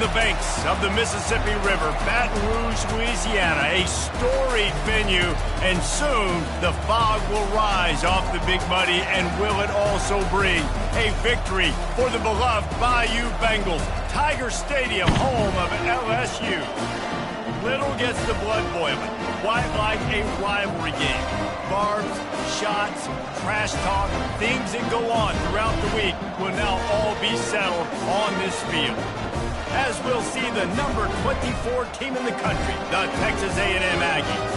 On the banks of the Mississippi River, Baton Rouge, Louisiana, a storied venue, and soon the fog will rise off the Big Muddy, and will it also bring a victory for the beloved Bayou Bengals. Tiger Stadium, home of LSU. Little gets the blood boiling, quite like a rivalry game. Barbs, shots, trash talk, things that go on throughout the week will now all be settled on this field. As we'll see the number 24 team in the country, the Texas A&M Aggies,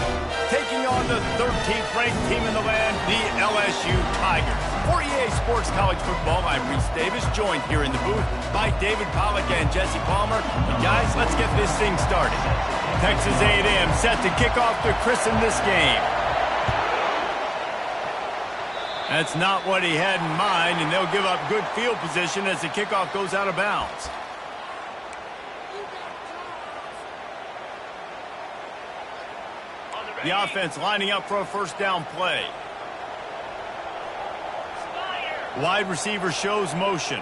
taking on the 13th ranked team in the land, the LSU Tigers. For EA Sports College Football, I'm Reese Davis, joined here in the booth by David Pollack and Jesse Palmer. And guys, let's get this thing started. Texas A&M set to kick off to christen this game. That's not what he had in mind, and they'll give up good field position as the kickoff goes out of bounds. The offense lining up for a first down play. Wide receiver shows motion.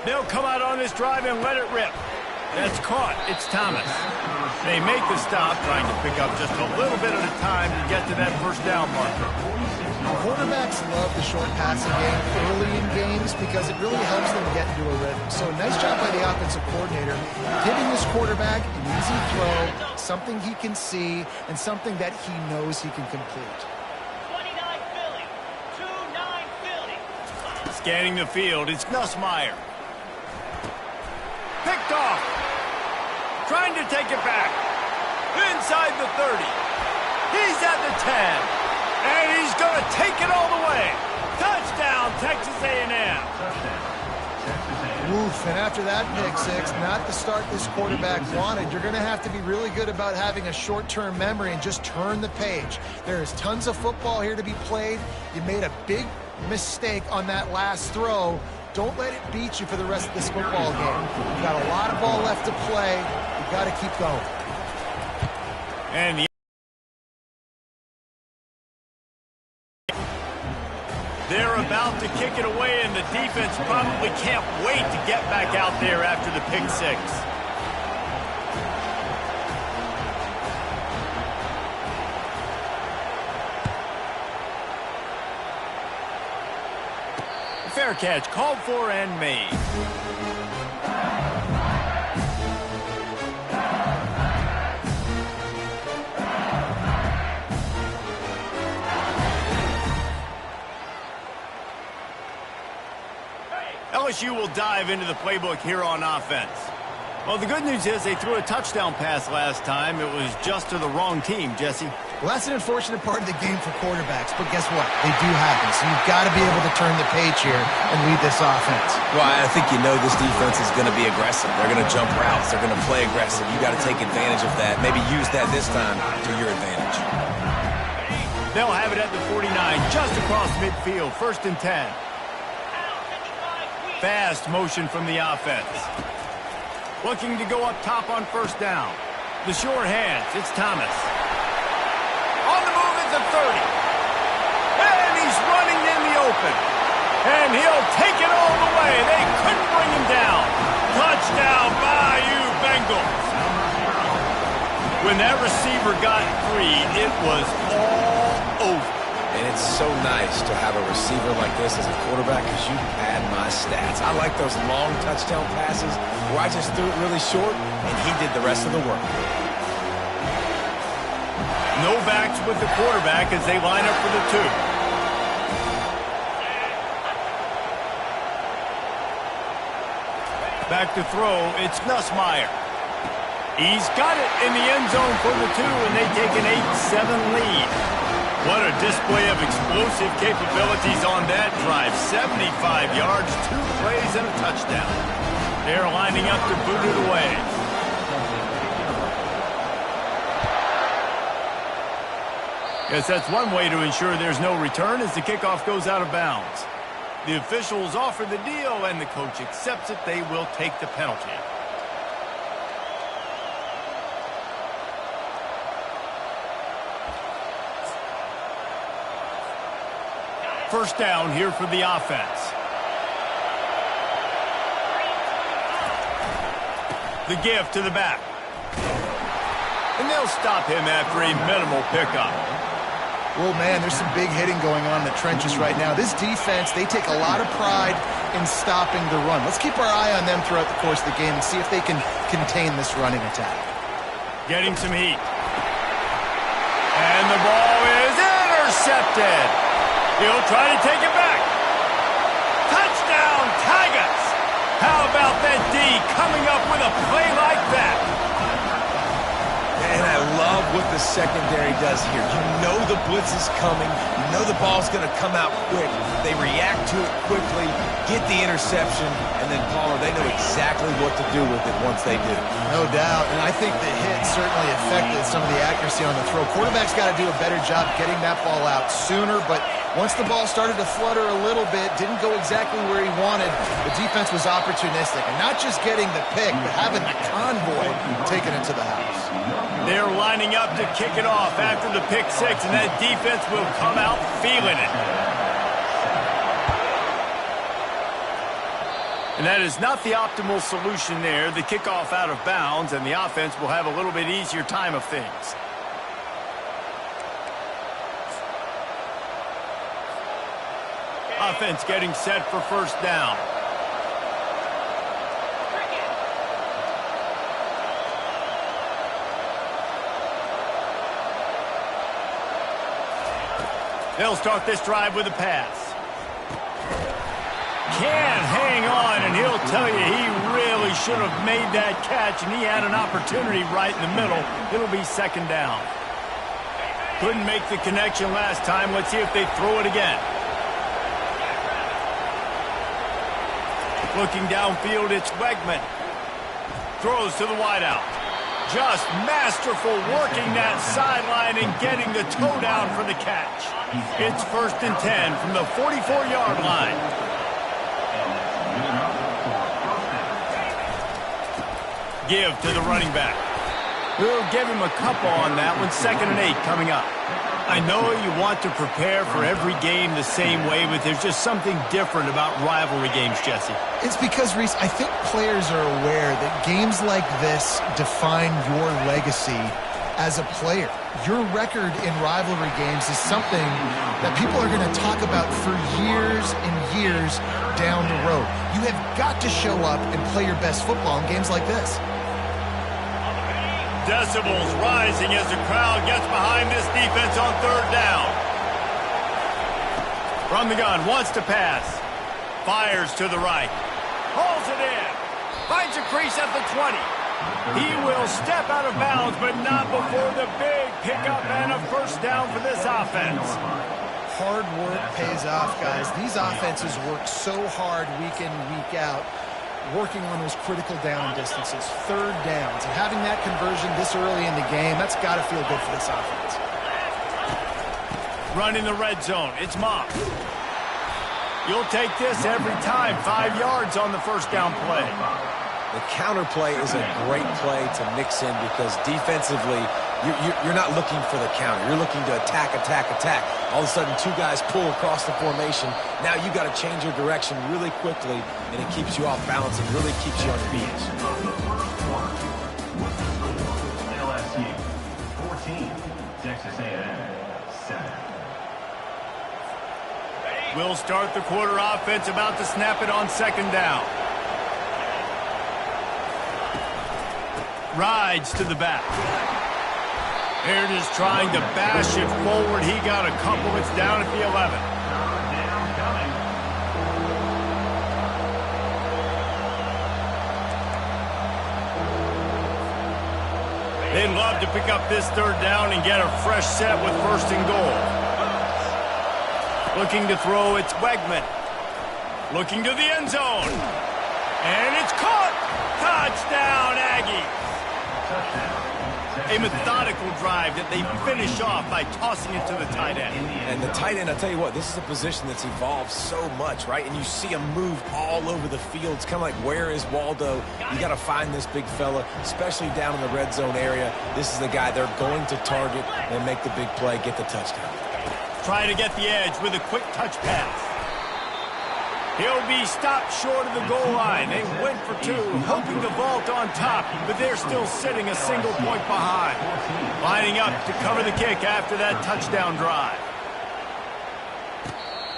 They'll come out on this drive and let it rip. That's caught. It's Thomas. They make the stop, trying to pick up just a little bit at a time to get to that first down marker. Quarterbacks love the short passing game early in games because it really helps them get into a rhythm. So nice job by the offensive coordinator, giving this quarterback an easy throw, something he can see, and something that he knows he can complete. 29 Philly, 2-9 Philly. Scanning the field, it's Nussmeier. Picked off. Trying to take it back. Inside the 30. He's at the 10. And he's going to take it all the way. Touchdown, Texas A&M. Oof, and after that pick six, not the start this quarterback wanted. You're going to have to be really good about having a short-term memory and just turn the page. There is tons of football here to be played. You made a big mistake on that last throw. Don't let it beat you for the rest of this football game. You've got a lot of ball left to play. You've got to keep going. And the they're about to kick it away, and the defense probably can't wait to get back out there after the pick six. Fair catch, called for and made. LSU will dive into the playbook here on offense. Well, the good news is they threw a touchdown pass last time. It was just to the wrong team, Jesse. Well, that's an unfortunate part of the game for quarterbacks, but guess what? They do happen, so you've got to be able to turn the page here and lead this offense. Well, I think you know this defense is going to be aggressive. They're going to jump routes. They're going to play aggressive. You got to take advantage of that. Maybe use that this time to your advantage. They'll have it at the 49, just across midfield, 1st and 10. Fast motion from the offense. Looking to go up top on first down. The short hands, it's Thomas. On the move at the 30. And he's running in the open. And he'll take it all the way. They couldn't bring him down. Touchdown, Bayou Bengals. When that receiver got free, it was all over. And it's so nice to have a receiver like this as a quarterback because you pad my stats. I like those long touchdown passes where I just threw it really short and he did the rest of the work. No backs with the quarterback as they line up for the 2. Back to throw, it's Nussmeier. He's got it in the end zone for the 2, and they take an 8-7 lead. What a display of explosive capabilities on that drive. 75 yards, 2 plays, and a touchdown. They're lining up to boot it away. Guess that's one way to ensure there's no return as the kickoff goes out of bounds. The officials offer the deal, and the coach accepts it. They will take the penalty. First down here for the offense. The give to the back. And they'll stop him after a minimal pickup. Well, man, there's some big hitting going on in the trenches right now. This defense, they take a lot of pride in stopping the run. Let's keep our eye on them throughout the course of the game and see if they can contain this running attack. Getting some heat. And the ball is intercepted. He'll try to take it back. Touchdown, Tigers! How about that D coming up with a play like that? And I love what the secondary does here. You know the blitz is coming. You know the ball's going to come out quick. They react to it quickly, get the interception, and then, Palmer, they know exactly what to do with it once they do. No doubt, and I think the hit certainly affected some of the accuracy on the throw. Quarterback's got to do a better job getting that ball out sooner, but once the ball started to flutter a little bit, didn't go exactly where he wanted, the defense was opportunistic. And not just getting the pick, but having the convoy taking it to the house. They're lining up to kick it off after the pick six, and that defense will come out feeling it. And that is not the optimal solution there. The kickoff out of bounds, and the offense will have a little bit easier time of things. Offense getting set for first down. They'll start this drive with a pass. Can hang on, and he'll tell you he really should have made that catch, and he had an opportunity right in the middle. It'll be second down. Couldn't make the connection last time. Let's see if they throw it again. Looking downfield, it's Wegman. Throws to the wideout. Just masterful working that sideline and getting the toe down for the catch. It's 1st and 10 from the 44-yard line. Give to the running back. We'll give him a couple on that one. 2nd and 8 coming up. I know you want to prepare for every game the same way, but there's just something different about rivalry games, Jesse. It's because, Reese, I think players are aware that games like this define your legacy as a player. Your record in rivalry games is something that people are going to talk about for years and years down the road. You have got to show up and play your best football in games like this. Decibels rising as the crowd gets behind this defense on 3rd down. From the gun, wants to pass. Fires to the right. Hauls it in. Finds a crease at the 20. He will step out of bounds, but not before the big pickup and a first down for this offense. Hard work pays off, guys. These offenses work so hard week in, week out, working on those critical down distances, 3rd downs, and having that conversion this early in the game, that's got to feel good for this offense. Run in the red zone. It's Mock. You'll take this every time. 5 yards on the first down play. The counter play is a great play to mix in because defensively, you're not looking for the counter. You're looking to attack, attack, attack. All of a sudden, 2 guys pull across the formation. Now you got to change your direction really quickly, and it keeps you off balance and really keeps you on your feet. LSU 14, Texas A&M 7. We'll start the quarter offense, about to snap it on 2nd down. Rides to the back. Baird is trying to bash it forward. He got a couple. It's down at the 11. They'd love to pick up this 3rd down and get a fresh set with 1st and goal. Looking to throw, it's Wegman. Looking to the end zone. And it's caught. Touchdown, Aggies. A methodical drive that they finish off by tossing it to the tight end. And the tight end, I'll tell you what, this is a position that's evolved so much, right? And you see him move all over the field. It's kind of like, where is Waldo? You got to find this big fella, especially down in the red zone area. This is the guy they're going to target and make the big play, get the touchdown. Trying to get the edge with a quick touch pass. He'll be stopped short of the goal line. They went for two, hoping to vault on top, but they're still sitting a single point behind. Lining up to cover the kick after that touchdown drive.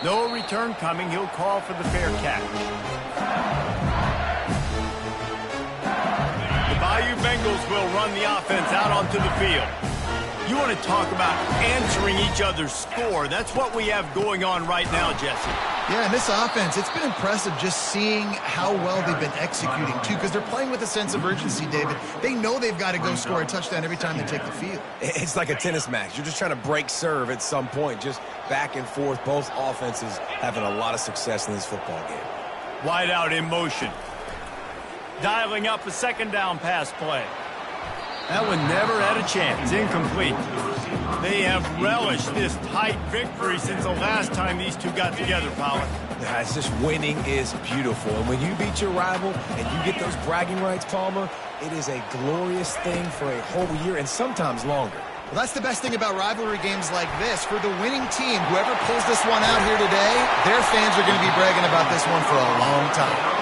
No return coming. He'll call for the fair catch. The Bayou Bengals will run the offense out onto the field. You want to talk about answering each other's score. That's what we have going on right now, Jesse. Yeah, and this offense, it's been impressive just seeing how well they've been executing, too, because they're playing with a sense of urgency, David. They know they've got to go score a touchdown every time they take the field. It's like a tennis match. You're just trying to break serve at some point, just back and forth. Both offenses having a lot of success in this football game. Wide out in motion. Dialing up a second down pass play. That one never had a chance. Incomplete. They have relished this tight victory since the last time these two got together, Pollard. Yeah, it's just winning is beautiful. And when you beat your rival and you get those bragging rights, Palmer, it is a glorious thing for a whole year and sometimes longer. Well, that's the best thing about rivalry games like this. For the winning team, whoever pulls this one out here today, their fans are going to be bragging about this one for a long time.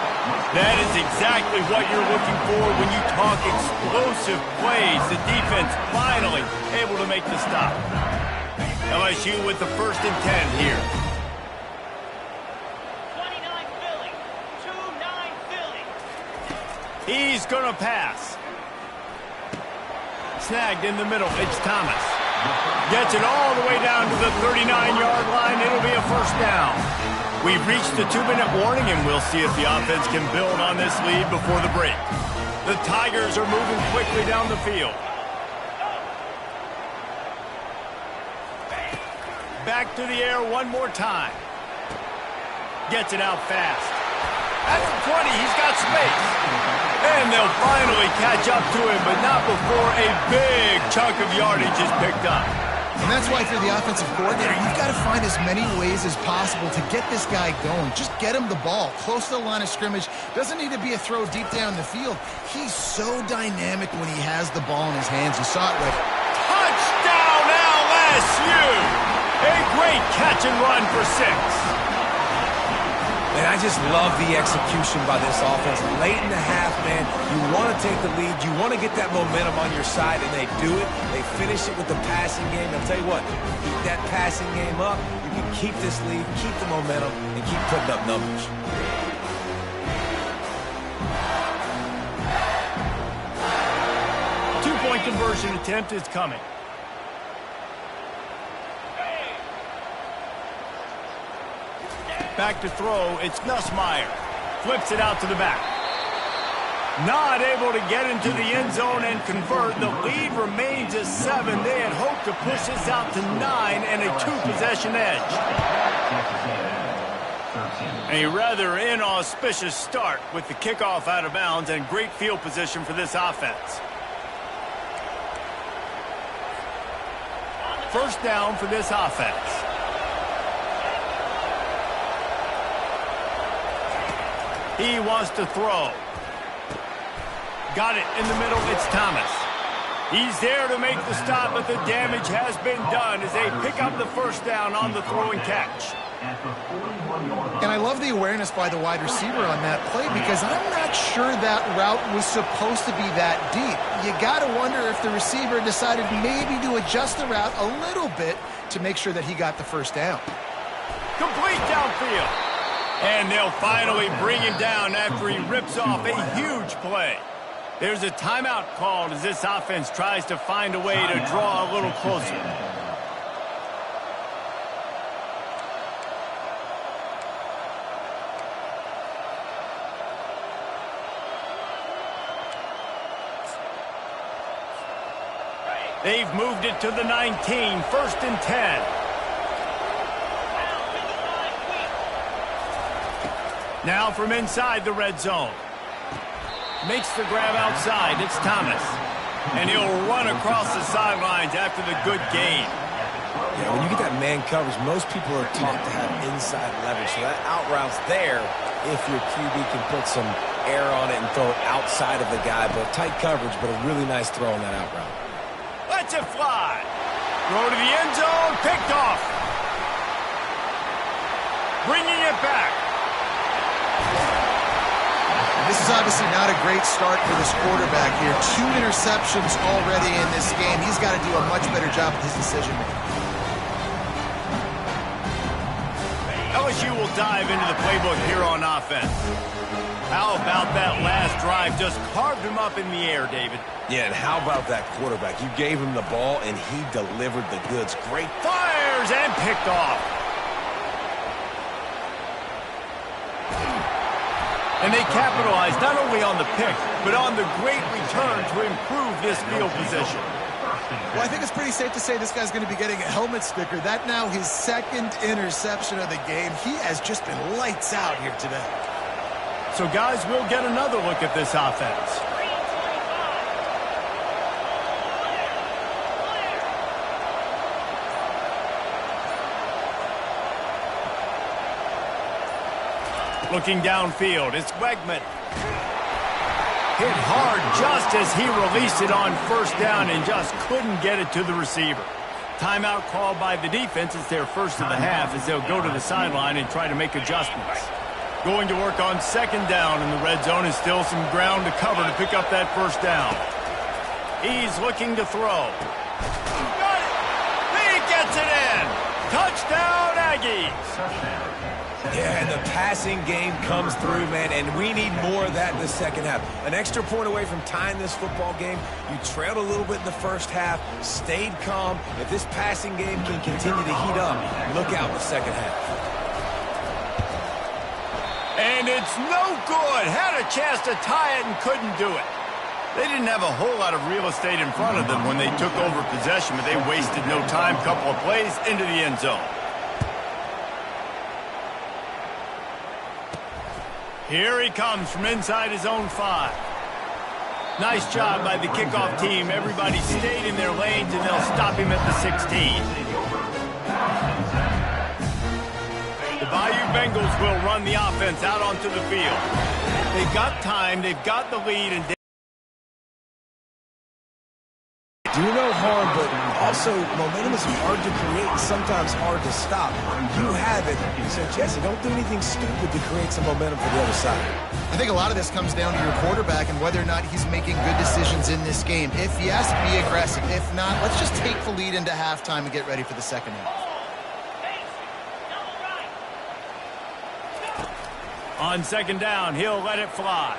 That is exactly what you're looking for when you talk explosive plays. The defense finally able to make the stop. LSU with the 1st and 10 here. 29 Philly. 2-9 Philly. He's going to pass. Snagged in the middle. It's Thomas. Gets it all the way down to the 39-yard line. It'll be a 1st down. We've reached the 2-minute warning, and we'll see if the offense can build on this lead before the break. The Tigers are moving quickly down the field. Back to the air one more time. Gets it out fast. At the 20, he's got space. And they'll finally catch up to him, but not before a big chunk of yardage is picked up. And that's why, if you're the offensive coordinator, you've got to find as many ways as possible to get this guy going. Just get him the ball close to the line of scrimmage. Doesn't need to be a throw deep down the field. He's so dynamic when he has the ball in his hands. You saw it with Touchdown LSU! A great catch and run for 6. And I just love the execution by this offense. Late in the half, man, you want to take the lead. You want to get that momentum on your side, and they do it. They finish it with the passing game. I'll tell you what, keep that passing game up. You can keep this lead, keep the momentum, and keep putting up numbers. Two-point conversion attempt is coming. Back to throw, it's Nussmeier. Flips it out to the back. Not able to get into the end zone and convert. The lead remains at 7. They had hoped to push this out to 9 and a 2-possession edge. A rather inauspicious start with the kickoff out of bounds and great field position for this offense. 1st down for this offense. He wants to throw. Got it in the middle. It's Thomas. He's there to make the stop, but the damage has been done as they pick up the 1st down on the throw and catch. And I love the awareness by the wide receiver on that play, because I'm not sure that route was supposed to be that deep. You got to wonder if the receiver decided maybe to adjust the route a little bit to make sure that he got the 1st down. Complete downfield. And they'll finally bring him down after he rips off a huge play. There's a timeout called as this offense tries to find a way to draw a little closer. They've moved it to the 19, 1st and 10. Now from inside the red zone. Makes the grab outside. It's Thomas. And he'll run across the sidelines after the good gain. Yeah, when you get that man coverage, most people are taught to have inside leverage. So that out route's there if your QB can put some air on it and throw it outside of the guy. But tight coverage, but a really nice throw on that out route. Let's it fly. Throw to the end zone. Picked off. Bringing it back. is obviously not a great start for this quarterback here. 2 interceptions already in this game. He's got to do a much better job with his decision-making. LSU will dive into the playbook here on offense. How about that last drive? Just carved him up in the air, David. Yeah, and how about that quarterback? You gave him the ball, and he delivered the goods. Great. Fires and picked off. And they capitalized not only on the pick, but on the great return to improve this field position. Well, I think it's pretty safe to say this guy's going to be getting a helmet sticker. That now his 2nd interception of the game. He has just been lights out here today. So, guys, we'll get another look at this offense. Looking downfield, it's Wegman. Hit hard just as he released it on 1st down and just couldn't get it to the receiver. Timeout called by the defense. It's their first of the half as they'll go to the sideline and try to make adjustments. Going to work on 2nd down in the red zone is still some ground to cover to pick up that 1st down. He's looking to throw. Got it! He gets it in! Touchdown, Aggies! Yeah, and the passing game comes through, man, and we need more of that in the 2nd half. An extra point away from tying this football game. You trailed a little bit in the 1st half, stayed calm. If this passing game can continue to heat up, look out in the 2nd half. And it's no good. Had a chance to tie it and couldn't do it. They didn't have a whole lot of real estate in front of them when they took over possession, but they wasted no time. Couple of plays into the end zone. Here he comes from inside his own 5. Nice job by the kickoff team. Everybody stayed in their lanes, and they'll stop him at the 16. The Bayou Bengals will run the offense out onto the field. They've got time, they've got the lead, and do no harm, but also momentum is hard to create and sometimes hard to stop. You have it. So, Jesse, don't do anything stupid to create some momentum for the other side. I think a lot of this comes down to your quarterback and whether or not he's making good decisions in this game. If yes, be aggressive. If not, let's just take the lead into halftime and get ready for the 2nd half. On 2nd down, he'll let it fly.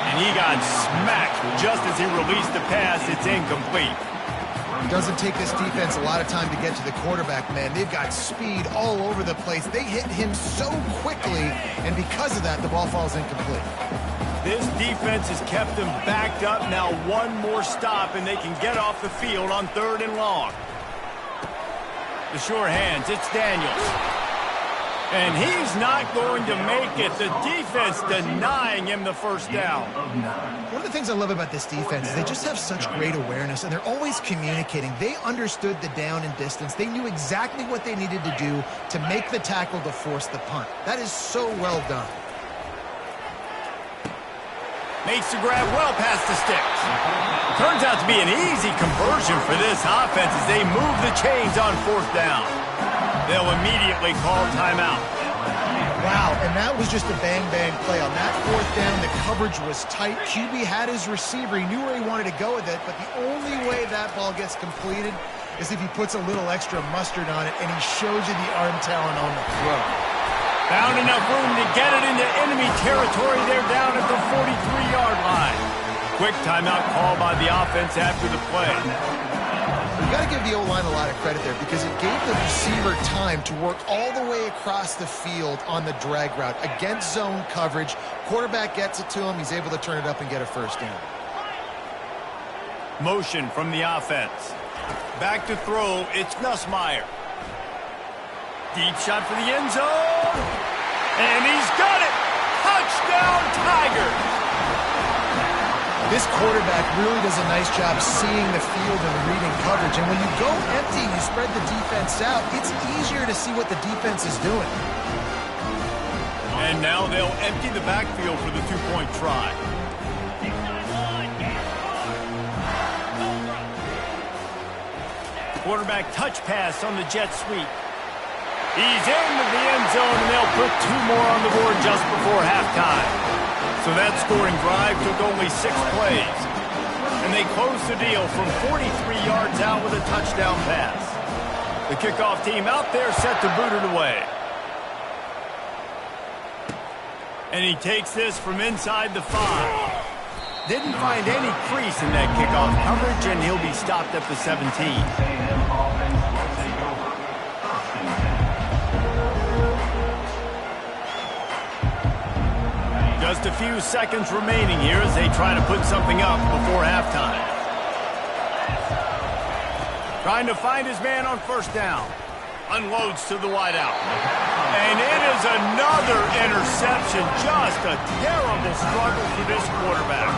And he got smacked just as he released the pass. It's incomplete. Doesn't take this defense a lot of time to get to the quarterback, man. They've got speed all over the place. They hit him so quickly, and because of that, the ball falls incomplete. This defense has kept them backed up. Now 1 more stop, and they can get off the field on 3rd and long. The sure hands, it's Daniels. And he's not going to make it. The defense denying him the 1st down. One of the things I love about this defense is they just have such great awareness, and they're always communicating. They understood the down and distance. They knew exactly what they needed to do to make the tackle to force the punt. That is so well done. Makes the grab well past the sticks. Turns out to be an easy conversion for this offense as they move the chains on 4th down. They'll immediately call timeout. Wow, and that was just a bang-bang play. On that 4th down, the coverage was tight. QB had his receiver. He knew where he wanted to go with it, but the only way that ball gets completed is if he puts a little extra mustard on it, and he shows you the arm talent on the throw. Found enough room to get it into enemy territory. They're down at the 43-yard line. Quick timeout call by the offense after the play. You got to give the O-line a lot of credit there because it gave the receiver time to work all the way across the field on the drag route against zone coverage. Quarterback gets it to him. He's able to turn it up and get a 1st down. Motion from the offense. Back to throw, it's Nussmeier. Deep shot for the end zone. And he's got it. Touchdown, Tigers. This quarterback really does a nice job seeing the field and reading coverage. And when you go empty and you spread the defense out, it's easier to see what the defense is doing. And now they'll empty the backfield for the 2-point try. Quarterback touch pass on the jet sweep. He's into the end zone, and they'll put 2 more on the board just before halftime. So that scoring drive took only 6 plays. And they closed the deal from 43 yards out with a touchdown pass. The kickoff team out there set to boot it away. And he takes this from inside the 5. Didn't find any crease in that kickoff coverage, and he'll be stopped at the 17. Just a few seconds remaining here as they try to put something up before halftime. Trying to find his man on first down. Unloads to the wideout. And it is another interception. Just a terrible struggle for this quarterback.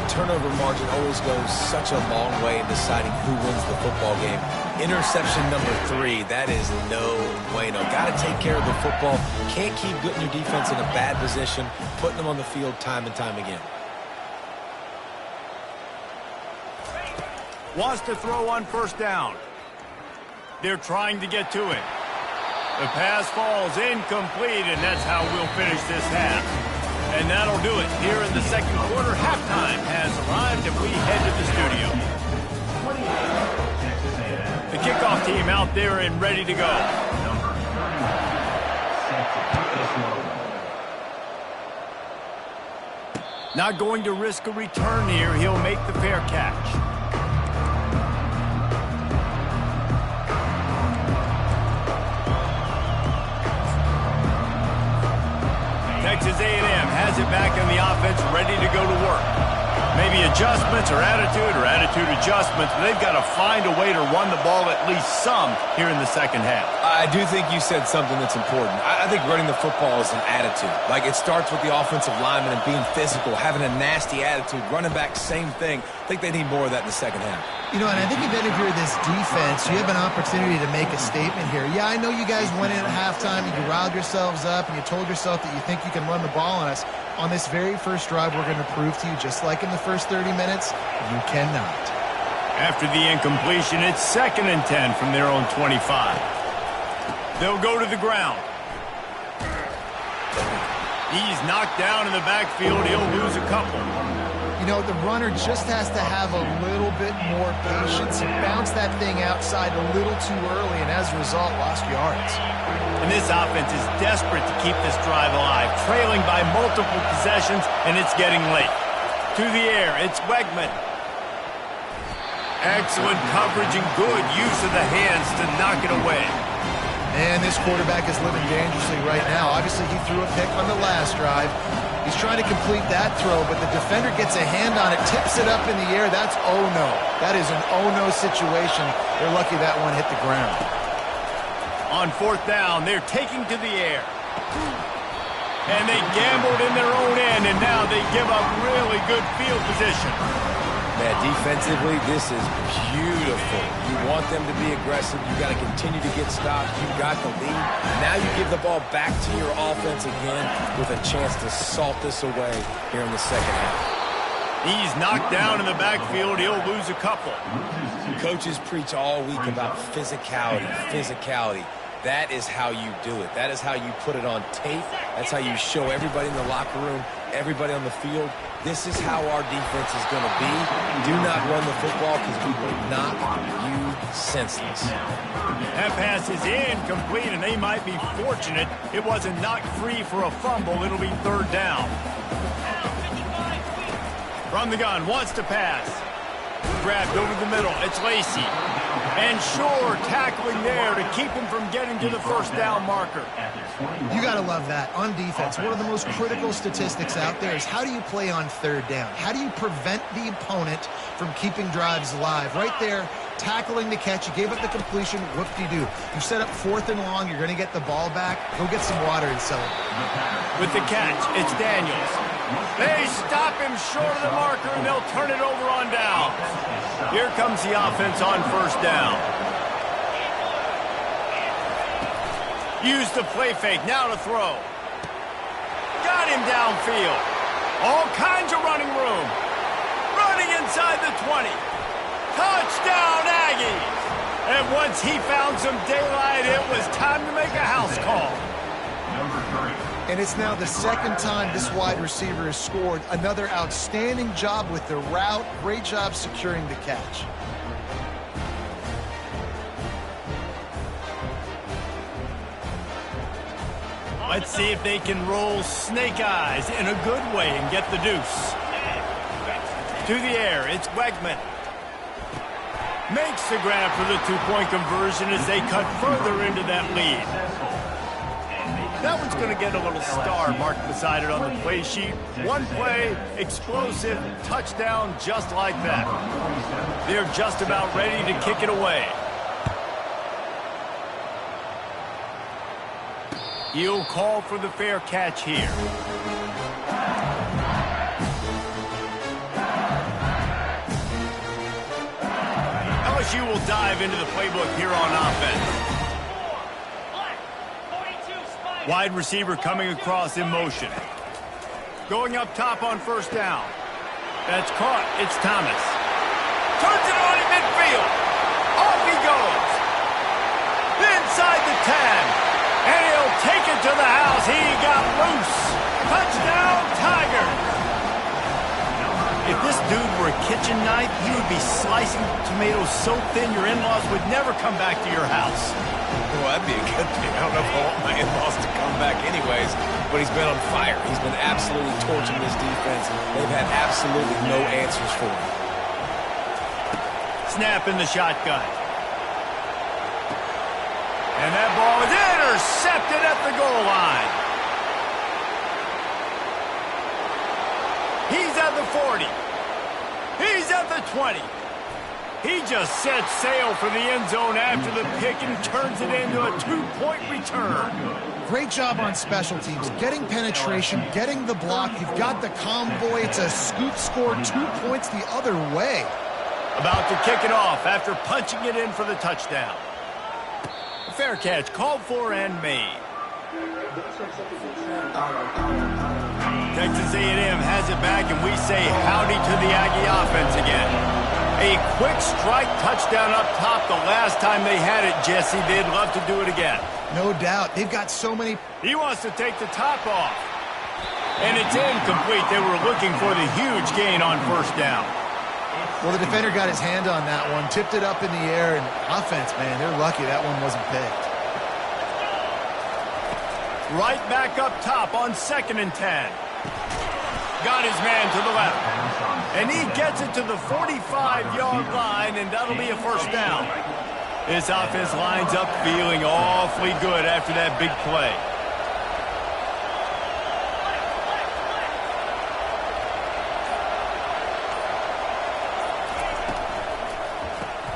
Turnover margin always goes such a long way in deciding who wins the football game. Interception number 3, that is no bueno. Got to take care of the football. Can't keep putting your defense in a bad position, putting them on the field time and time again. Wants to throw on first down. They're trying to get to it. The pass falls incomplete, and that's how we'll finish this half. And that'll do it here in the second quarter. Halftime has arrived, and we head to the studio. The kickoff team out there and ready to go. Not going to risk a return here. He'll make the fair catch. Texas A&M has it back in the offense, ready to go to work. Maybe adjustments or attitude adjustments, but they've got to find a way to run the ball at least some here in the second half. I do think you said something that's important. I think running the football is an attitude. Like, it starts with the offensive lineman and being physical, having a nasty attitude. Running back, same thing. I think they need more of that in the second half. You know, and I think even if you're this defense, you have an opportunity to make a statement here. Yeah, I know you guys went in at halftime and you riled yourselves up and you told yourself that you think you can run the ball on us. On this very first drive, we're going to prove to you, just like in the first 30 minutes, you cannot. After the incompletion, it's 2nd and 10 from their own 25. They'll go to the ground. He's knocked down in the backfield. He'll lose a couple. You know, the runner just has to have a little bit more patience and bounce that thing outside a little too early, and as a result, lost yards. And this offense is desperate to keep this drive alive, trailing by multiple possessions, and it's getting late. To the air, it's Wegman. Excellent coverage and good use of the hands to knock it away. And this quarterback is living dangerously right now. Obviously, he threw a pick on the last drive. He's trying to complete that throw, but the defender gets a hand on it, tips it up in the air. That's oh-no. That is an oh-no situation. They're lucky that one hit the ground. On 4th down, they're taking to the air. And they gambled in their own end, and now they give up really good field position. Man, defensively, this is beautiful. You want them to be aggressive. You got to continue to get stops. You got the lead. Now you give the ball back to your offense again with a chance to salt this away here in the second half. He's knocked down in the backfield. He'll lose a couple. Coaches preach all week about physicality, physicality. That is how you do it. That is how you put it on tape. That's how you show everybody in the locker room, everybody on the field. This is how our defense is going to be. Do not run the football because we will knock you senseless. That pass is incomplete, and they might be fortunate it wasn't knocked free for a fumble. It'll be 3rd down. From the gun, wants to pass. Grabbed over the middle. It's Lacy. And Shore tackling there to keep him from getting to the 1st down marker. You got to love that. On defense, one of the most critical statistics out there is how do you play on 3rd down? How do you prevent the opponent from keeping drives alive? Right there, tackling the catch. You gave up the completion. Whoop-de-doo. You set up 4th and long. You're going to get the ball back. Go get some water and celebrate. With the catch, it's Daniels. They stop him short of the marker, and they'll turn it over on down. Here comes the offense on 1st down. Use the play fake, now to throw. Got him downfield. All kinds of running room. Running inside the 20. Touchdown, Aggies. And once he found some daylight, it was time to make a house call. Number 3. And it's now the second time this wide receiver has scored. Another outstanding job with the route. Great job securing the catch. Let's see if they can roll snake eyes in a good way and get the deuce. To the air, it's Wegman. Makes the grab for the two-point conversion as they cut further into that lead. That one's going to get a little star marked beside it on the play sheet. One play, explosive, touchdown just like that. They're just about ready to kick it away. He'll call for the fair catch here. LSU will dive into the playbook here on offense. Wide receiver coming across in motion. Going up top on first down. That's caught. It's Thomas. Turns it on in midfield. Off he goes. Inside the 10. And he'll take it to the house. He got loose. Touchdown, Tigers. If this dude were a kitchen knife, he would be slicing tomatoes so thin your in-laws would never come back to your house. Well, that'd be a good thing. I don't know if I want my in-laws to come back anyways, but he's been on fire. He's been absolutely torching this defense. They've had absolutely no answers for him. Snap in the shotgun. And that ball is intercepted at the goal line. He's at the 40. He's at the 20. He just sets sail for the end zone after the pick and turns it into a two-point return. Great job on special teams. Getting penetration, getting the block. You've got the convoy. It's a scoop score, 2 points the other way. About to kick it off after punching it in for the touchdown. Fair catch called for and made. Texas A&M has it back, and we say howdy to the Aggie offense again. A quick strike touchdown up top the last time they had it, Jesse. They'd love to do it again. No doubt. They've got so many. He wants to take the top off. And it's incomplete. They were looking for the huge gain on first down. Well, the defender got his hand on that one, tipped it up in the air, and offense, man, they're lucky that one wasn't picked. Right back up top on 2nd and 10. Got his man to the left. And he gets it to the 45-yard line, and that'll be a first down. This offense lines up feeling awfully good after that big play.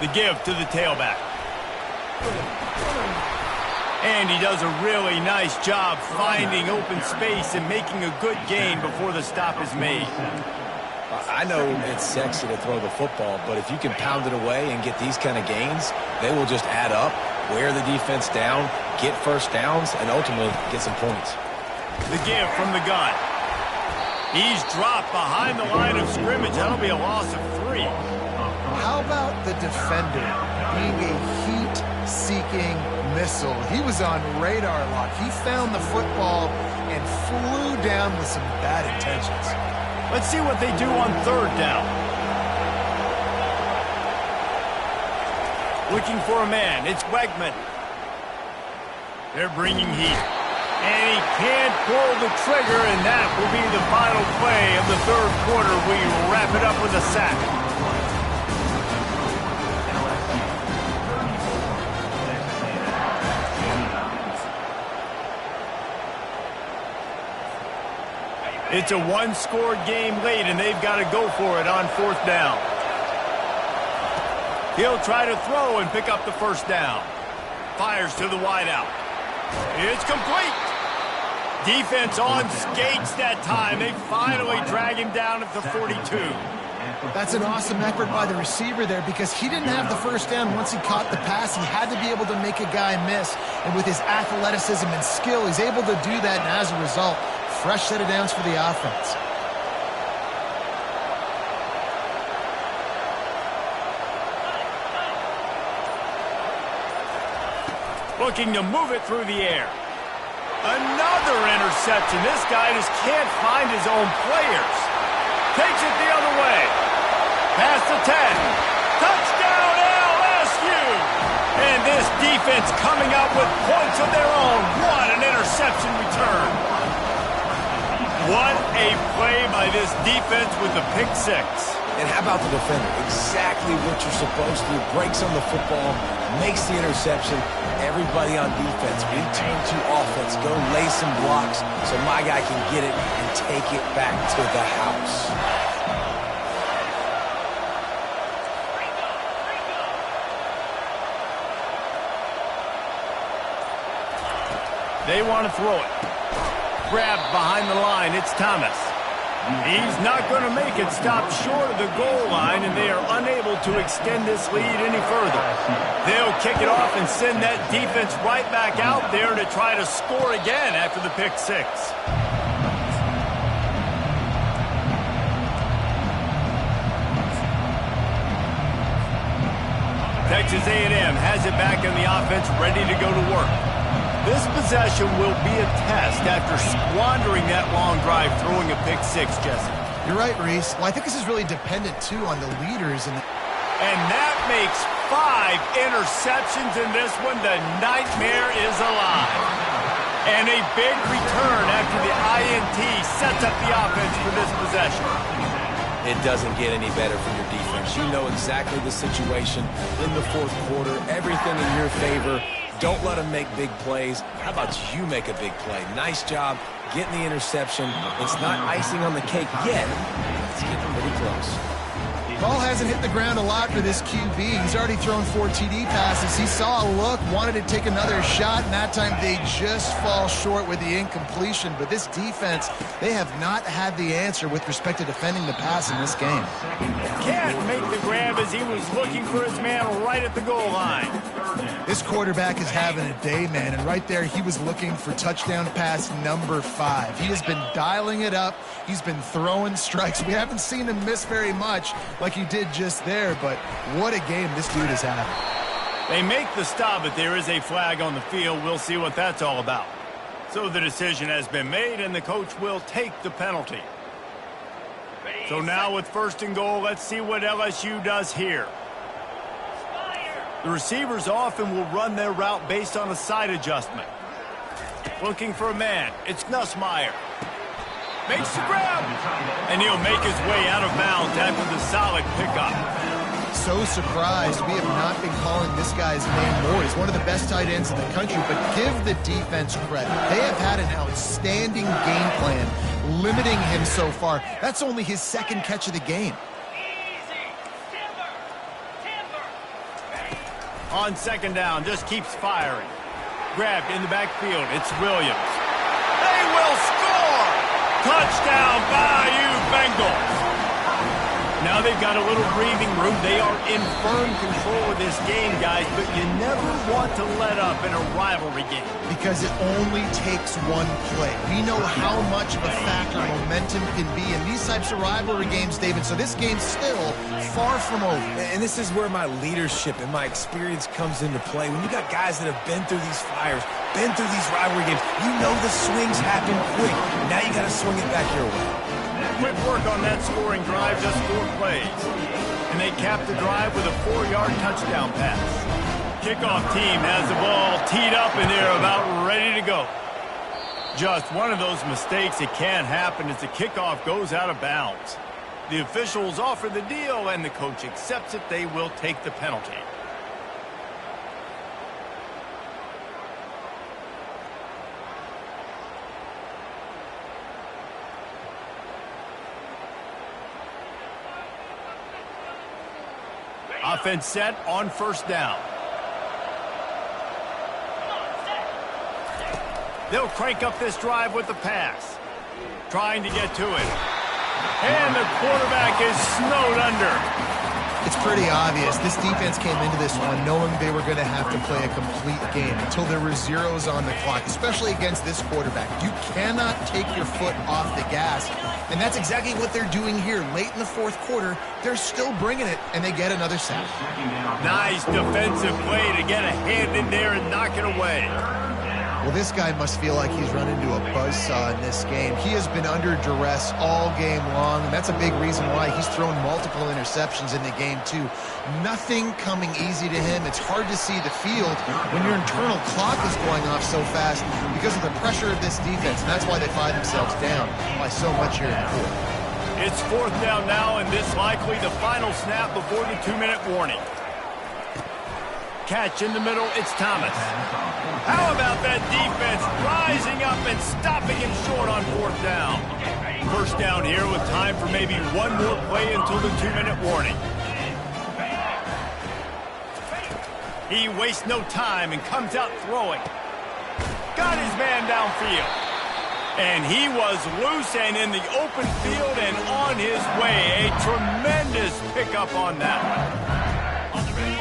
The give to the tailback. And he does a really nice job finding open space and making a good gain before the stop is made. I know it's sexy to throw the football, but if you can pound it away and get these kind of gains, they will just add up, wear the defense down, get first downs, and ultimately get some points. The give from the gun. He's dropped behind the line of scrimmage. That'll be a loss of 3. How about the defender being a heat-seeking missile? He was on radar lock. He found the football and flew down with some bad intentions. Let's see what they do on 3rd down. Looking for a man. It's Wegman. They're bringing heat. And he can't pull the trigger, and that will be the final play of the 3rd quarter. We wrap it up with a sack. It's a one-score game late, and they've got to go for it on 4th down. He'll try to throw and pick up the first down. Fires to the wideout. It's complete. Defense on skates that time. They finally drag him down at the 42. That's an awesome effort by the receiver there because he didn't have the first down once he caught the pass. He had to be able to make a guy miss. And with his athleticism and skill, he's able to do that. And as a result, fresh set of downs for the offense. looking to move it through the air. Another interception. This guy just can't find his own players. Takes it the other way. Past the 10. Touchdown LSU! And this defense coming up with points of their own. What an interception return. What a play by this defense with the pick six. And how about the defender? Exactly what you're supposed to do. Breaks on the football, makes the interception. Everybody on defense, return to offense. Go lay some blocks so my guy can get it and take it back to the house. They want to throw it. Grabbed behind the line. It's Thomas. He's not going to make it. Stop short of the goal line, and they are unable to extend this lead any further. They'll kick it off and send that defense right back out there to try to score again after the pick six. Texas A&M has it back in the offense, ready to go to work. This possession will be a test after squandering that long drive, throwing a pick six, Jesse. You're right, Reese. Well, I think this is really dependent, too, on the leaders. And that makes 5 interceptions in this one. The nightmare is alive. And a big return after the INT sets up the offense for this possession. It doesn't get any better from your defense. You know exactly the situation in the fourth quarter. Everything in your favor. Don't let them make big plays. How about you make a big play? Nice job getting the interception. It's not icing on the cake yet. It's getting pretty close. Ball hasn't hit the ground a lot for this QB. He's already thrown 4 TD passes. He saw a look, wanted to take another shot, and that time they just fall short with the incompletion. But this defense, they have not had the answer with respect to defending the pass in this game. Can't make the grab as he was looking for his man right at the goal line. This quarterback is having a day, man, and right there he was looking for touchdown pass number 5. He has been dialing it up. He's been throwing strikes. We haven't seen him miss very much like he did just there, but what a game this dude is having. They make the stop, but there is a flag on the field. We'll see what that's all about. So the decision has been made, and the coach will take the penalty. So now with 1st and goal, let's see what LSU does here. The receivers often will run their route based on a side adjustment. Looking for a man. It's Nussmeier. Makes the grab. And he'll make his way out of bounds after the solid pickup. So surprised we have not been calling this guy's name more. He's one of the best tight ends in the country, but give the defense credit. They have had an outstanding game plan, limiting him so far. That's only his 2nd catch of the game. On 2nd down, just keeps firing. Grabbed in the backfield. It's Williams. They will score! Touchdown, Bayou Bengals! Now they've got a little breathing room. They are in firm control of this game, guys, but you never want to let up in a rivalry game. Because it only takes one play. We know how much of a factor momentum can be in these types of rivalry games, David, so this game's still far from over. And this is where my leadership and my experience comes into play. When you got guys that have been through these fires, been through these rivalry games, you know the swings happen quick. Now you got to swing it back your way. Quick work on that scoring drive, just 4 plays. And they cap the drive with a 4-yard touchdown pass. Kickoff team has the ball teed up and they're about ready to go. Just one of those mistakes that can happen as the kickoff goes out of bounds. The officials offer the deal and the coach accepts it. They will take the penalty. Offense set on 1st down. They'll crank up this drive with the pass. Trying to get to it. And the quarterback is snowed under. It's It's pretty obvious. This defense came into this one knowing they were going to have to play a complete game until there were zeros on the clock, especially against this quarterback. You cannot take your foot off the gas, and that's exactly what they're doing here. Late in the fourth quarter, they're still bringing it, and they get another sack. Nice defensive play to get a hand in there and knock it away. Well, this guy must feel like he's run into a buzzsaw in this game. He has been under duress all game long, and that's a big reason why he's thrown multiple interceptions in the game, too. Nothing coming easy to him. It's hard to see the field when your internal clock is going off so fast because of the pressure of this defense, and that's why they find themselves down by so much here in the fourth. It's fourth down now, and this likely the final snap before the 2-minute warning. Catch in the middle, it's Thomas. How about that defense rising up and stopping him short on fourth down? First down here with time for maybe one more play until the 2-minute warning. He wastes no time and comes out throwing. Got his man downfield. And he was loose and in the open field and on his way. A tremendous pickup on that one.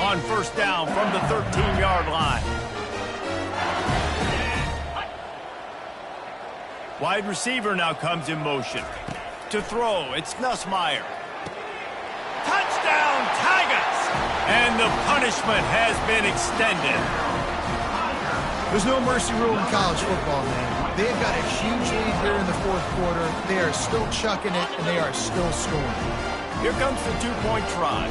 On first down from the 13-yard line. Wide receiver now comes in motion. To throw, it's Nussmeier. Touchdown, Tigers! And the punishment has been extended. There's no mercy rule in college football, man. They've got a huge lead here in the fourth quarter. They are still chucking it, and they are still scoring. Here comes the two-point try.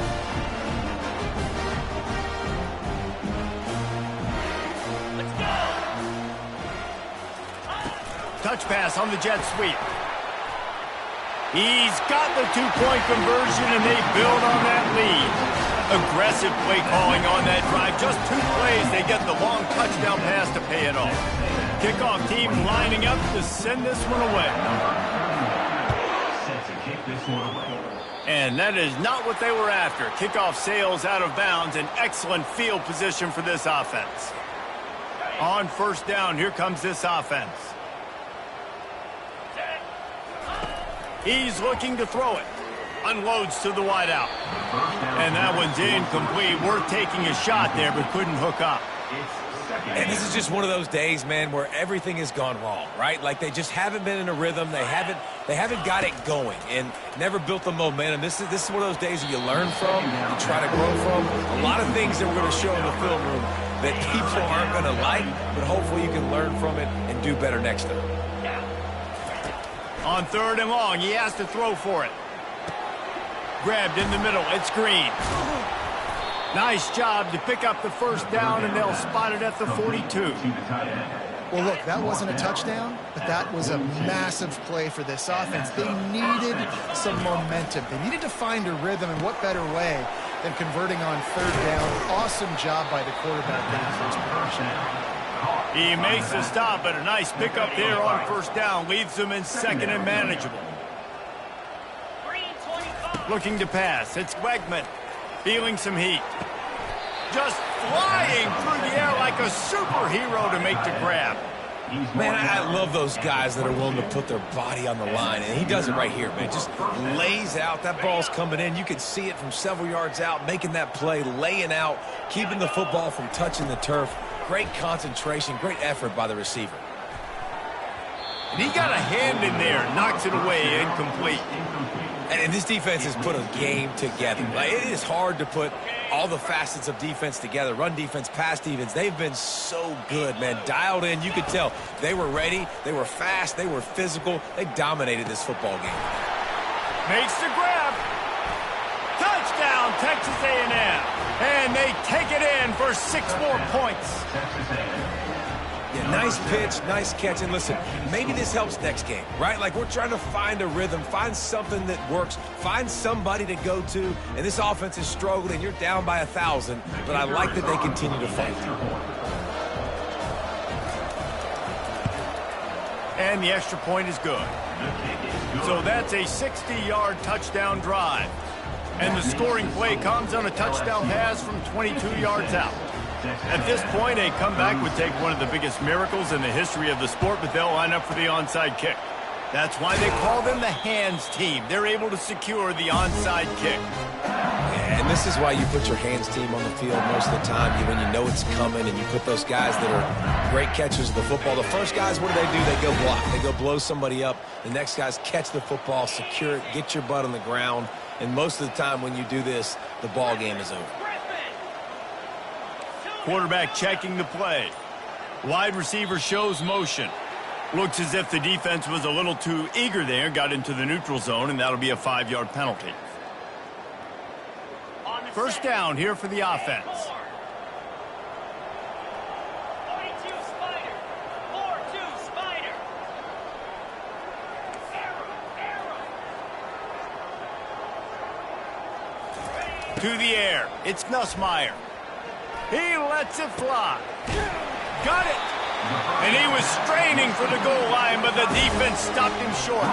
Touch pass on the jet sweep. He's got the two-point conversion, and they build on that lead. Aggressive play calling on that drive. Just 2 plays, they get the long touchdown pass to pay it off. Kickoff team lining up to send this one away. Set to kick this one away. And that is not what they were after. Kickoff sails out of bounds. An excellent field position for this offense. On first down, here comes this offense. He's looking to throw it. Unloads to the wideout. And that one's incomplete. Worth taking a shot there, but couldn't hook up. And this is just one of those days, man, where everything has gone wrong, right? Like they just haven't been in a rhythm. They haven't got it going and never built the momentum. This is one of those days that you learn from, you try to grow from. A lot of things that we're going to show in the film room that people aren't going to like, but hopefully you can learn from it and do better next time. On third and long, he has to throw for it. Grabbed in the middle, it's Green. Nice job to pick up the first down, and they'll spot it at the 42. Well, look, that wasn't a touchdown, but that was a massive play for this offense. They needed some momentum. They needed to find a rhythm, and what better way than converting on third down. Awesome job by the quarterback getting first position. He makes the stop, but a nice pickup there on first down. Leaves them in second and manageable. Looking to pass. It's Wegman. Feeling some heat. Just flying through the air like a superhero to make the grab. Man, I love those guys that are willing to put their body on the line, and he does it right here, man. Just lays out. That ball's coming in. You can see it from several yards out, making that play, laying out, keeping the football from touching the turf. Great concentration, great effort by the receiver. And he got a hand in there, knocks it away, incomplete. And this defense has put a game together. Like, it is hard to put all the facets of defense together. Run defense, pass defense. They've been so good, man. Dialed in. You could tell they were ready. They were fast. They were physical. They dominated this football game. Makes the grab. Touchdown, Texas A&M. And they take it in for 6 more points. Yeah, nice pitch, nice catch. And listen, maybe this helps next game, right? Like, we're trying to find a rhythm, find something that works, find somebody to go to. And this offense is struggling. You're down by 1,000, but I like that they continue to fight. And the extra point is good. So that's a 60-yard touchdown drive. And the scoring play comes on a touchdown pass from 22 yards out. At this point, a comeback would take one of the biggest miracles in the history of the sport, but they'll line up for the onside kick. That's why they call them the hands team. They're able to secure the onside kick. And and this is why you put your hands team on the field most of the time when you know it's coming, and you put those guys that are great catchers of the football. The first guys, what do? They go block. They go blow somebody up. The next guys catch the football, secure it, get your butt on the ground. And most of the time when you do this, the ball game is over. Quarterback checking the play. Wide receiver shows motion. Looks as if the defense was a little too eager there, got into the neutral zone, and that'll be a 5-yard penalty. First down here for the offense. 42 Spider. 4-2 Spider. Arrow. To the air. It's Nussmeier. He lets it fly. Got it. And he was straining for the goal line, but the defense stopped him short.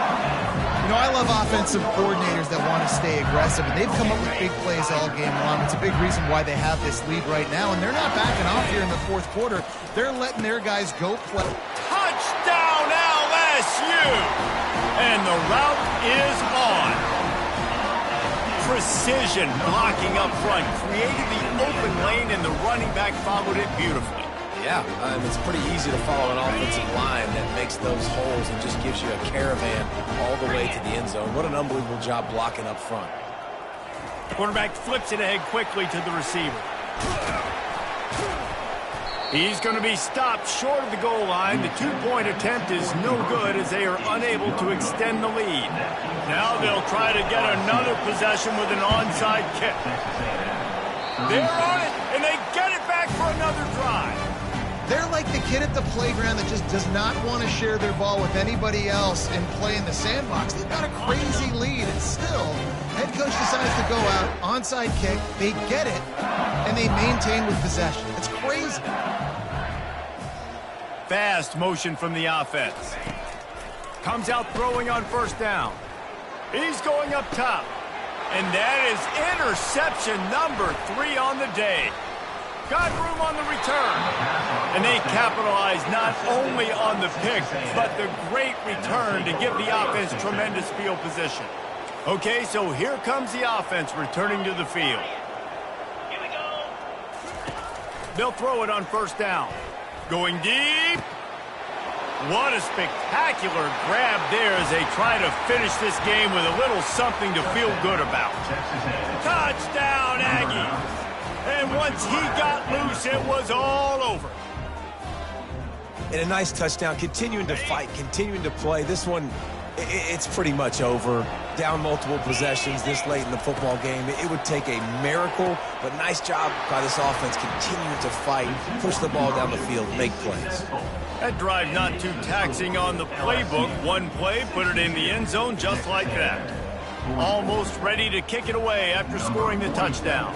You know, I love offensive coordinators that want to stay aggressive, and they've come up with big plays all game long. It's a big reason why they have this lead right now, and they're not backing off here in the fourth quarter. They're letting their guys go play. Touchdown LSU! And the route is on. Precision blocking up front, created the open lane, and the running back followed it beautifully. Yeah, it's pretty easy to follow an offensive line that makes those holes and just gives you a caravan all the way to the end zone. What an unbelievable job blocking up front. Quarterback flips it ahead quickly to the receiver. He's going to be stopped short of the goal line. The two-point attempt is no good as they are unable to extend the lead. Now they'll try to get another possession with an onside kick. They're on it, and they get it back for another drive. They're like the kid at the playground that just does not want to share their ball with anybody else and play in the sandbox. They've got a crazy lead, and still, head coach decides to go out, onside kick, they get it, and they maintain with possession. It's crazy. Fast motion from the offense. Comes out throwing on first down. He's going up top. And that is interception number 3 on the day. Got room on the return. And they capitalize not only on the pick, but the great return to give the offense tremendous field position. Okay, so here comes the offense returning to the field. Here we go. They'll throw it on first down. Going deep. What a spectacular grab there as they try to finish this game with a little something to feel good about. Touchdown, Aggies! And once he got loose, it was all over. And a nice touchdown, continuing to fight, continuing to play. This one, it's pretty much over. Down multiple possessions this late in the football game. It would take a miracle, but nice job by this offense continuing to fight, push the ball down the field, make plays. That drive not too taxing on the playbook. One play, put it in the end zone just like that. Almost ready to kick it away after scoring the touchdown.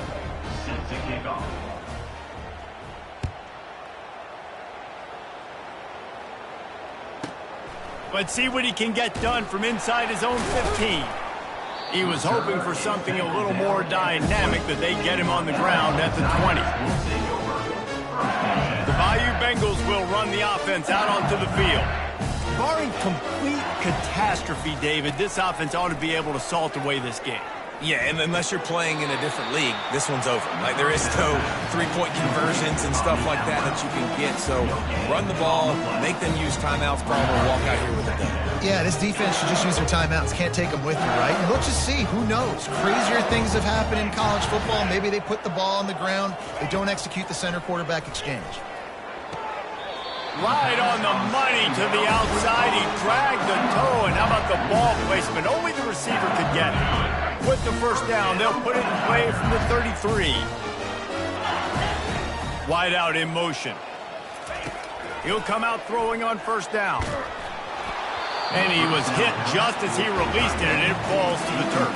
Let's see what he can get done from inside his own 15. He was hoping for something a little more dynamic, but they get him on the ground at the 20. The Bayou Bengals will run the offense out onto the field. Barring complete catastrophe, David, this offense ought to be able to salt away this game. Yeah, and unless you're playing in a different league, this one's over. Like, there is no three-point conversions and stuff like that you can get. So run the ball, make them use timeouts, probably walk out here with a dub. Yeah, this defense should just use their timeouts. Can't take them with you, right? And we'll just see. Who knows? Crazier things have happened in college football. Maybe they put the ball on the ground. They don't execute the center-quarterback exchange. Right on the money to the outside. He dragged the toe, and how about the ball placement? Only the receiver could get it. With the first down, they'll put it in play from the 33. Wide out in motion. He'll come out throwing on first down. And he was hit just as he released it, and it falls to the turf.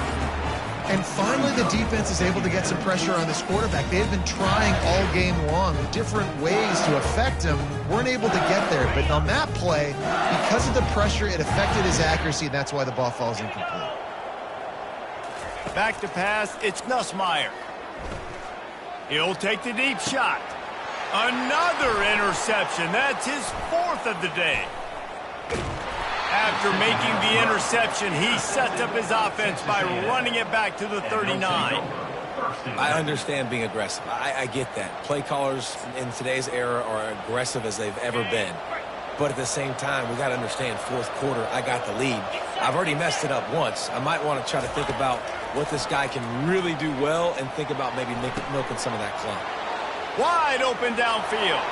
And finally, the defense is able to get some pressure on this quarterback. They've been trying all game long with different ways to affect him. Weren't able to get there. But on that play, because of the pressure, it affected his accuracy. That's why the ball falls incomplete. Back to pass, it's Nussmeier. He'll take the deep shot. Another interception. That's his 4th of the day. After making the interception, he sets up his offense by running it back to the 39. First and I 10. understand being aggressive. I get that. Play callers in today's era are aggressive as they've ever been. But at the same time, we got to understand, fourth quarter, I got the lead. I've already messed it up once. I might want to try to think about what this guy can really do well and think about maybe milking some of that clock. Wide open downfield.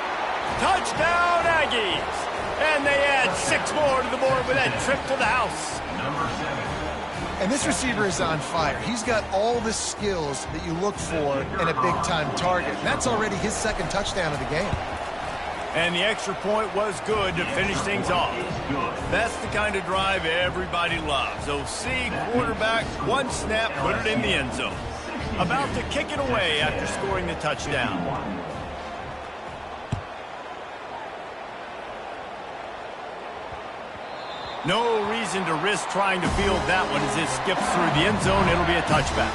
Touchdown, Aggies. And they add 6 more to the board with that trip to the house. Number 7. And this receiver is on fire. He's got all the skills that you look for in a big-time target. And that's already his second touchdown of the game. And the extra point was good to finish things off. That's the kind of drive everybody loves. OC, quarterback, one snap, put it in the end zone. About to kick it away after scoring the touchdown. No reason to risk trying to field that one as it skips through the end zone. It'll be a touchback.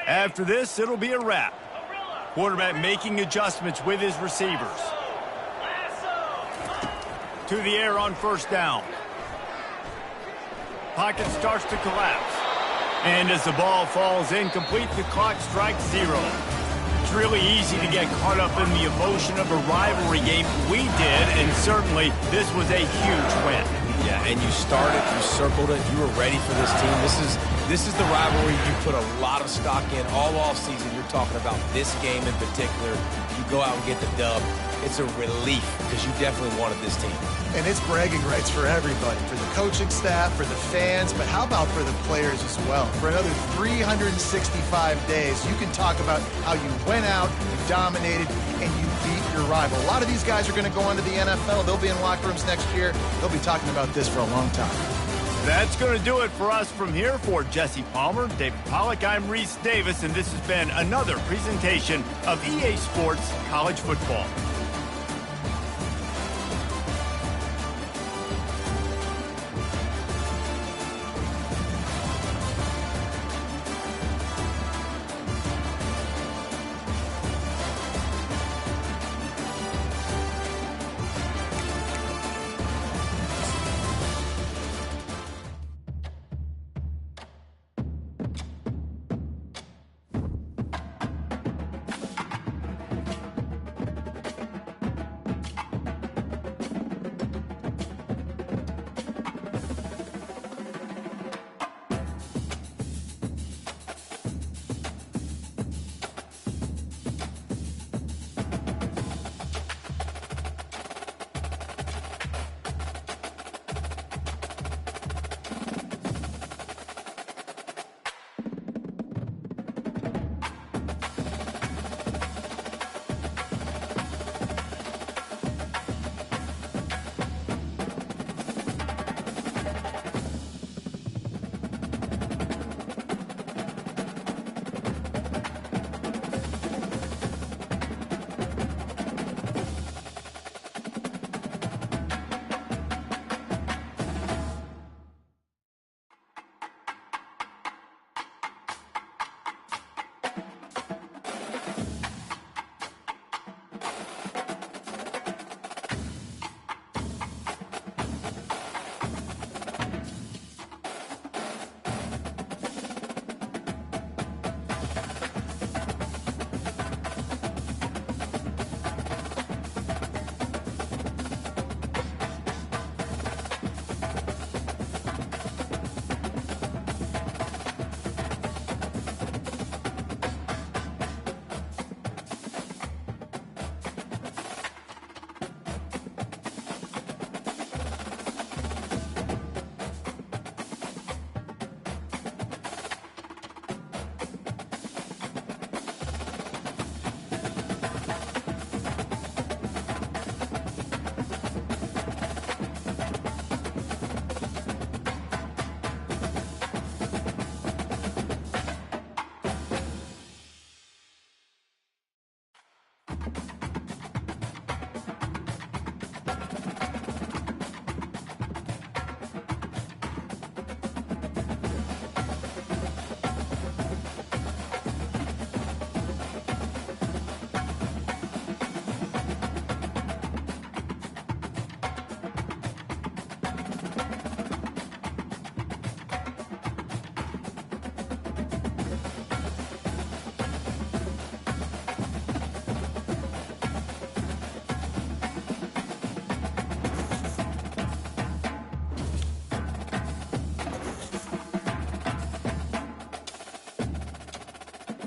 After this, it'll be a wrap. Quarterback making adjustments with his receivers. To the air on first down. Pocket starts to collapse. And as the ball falls incomplete, the clock strikes 0. It's really easy to get caught up in the emotion of a rivalry game. We did, and certainly this was a huge win. Yeah, and you started, you circled it, you were ready for this team. This is the rivalry you put a lot of stock in all offseason. You're talking about this game in particular. You go out and get the dub. It's a relief because you definitely wanted this team. And it's bragging rights for everybody, for the coaching staff, for the fans, but how about for the players as well? For another 365 days, you can talk about how you went out, you dominated, and you beat your rival. A lot of these guys are going to go on to the NFL. They'll be in locker rooms next year. They'll be talking about this for a long time. That's going to do it for us from here. For Jesse Palmer, David Pollack, I'm Reese Davis, and this has been another presentation of EA Sports College Football.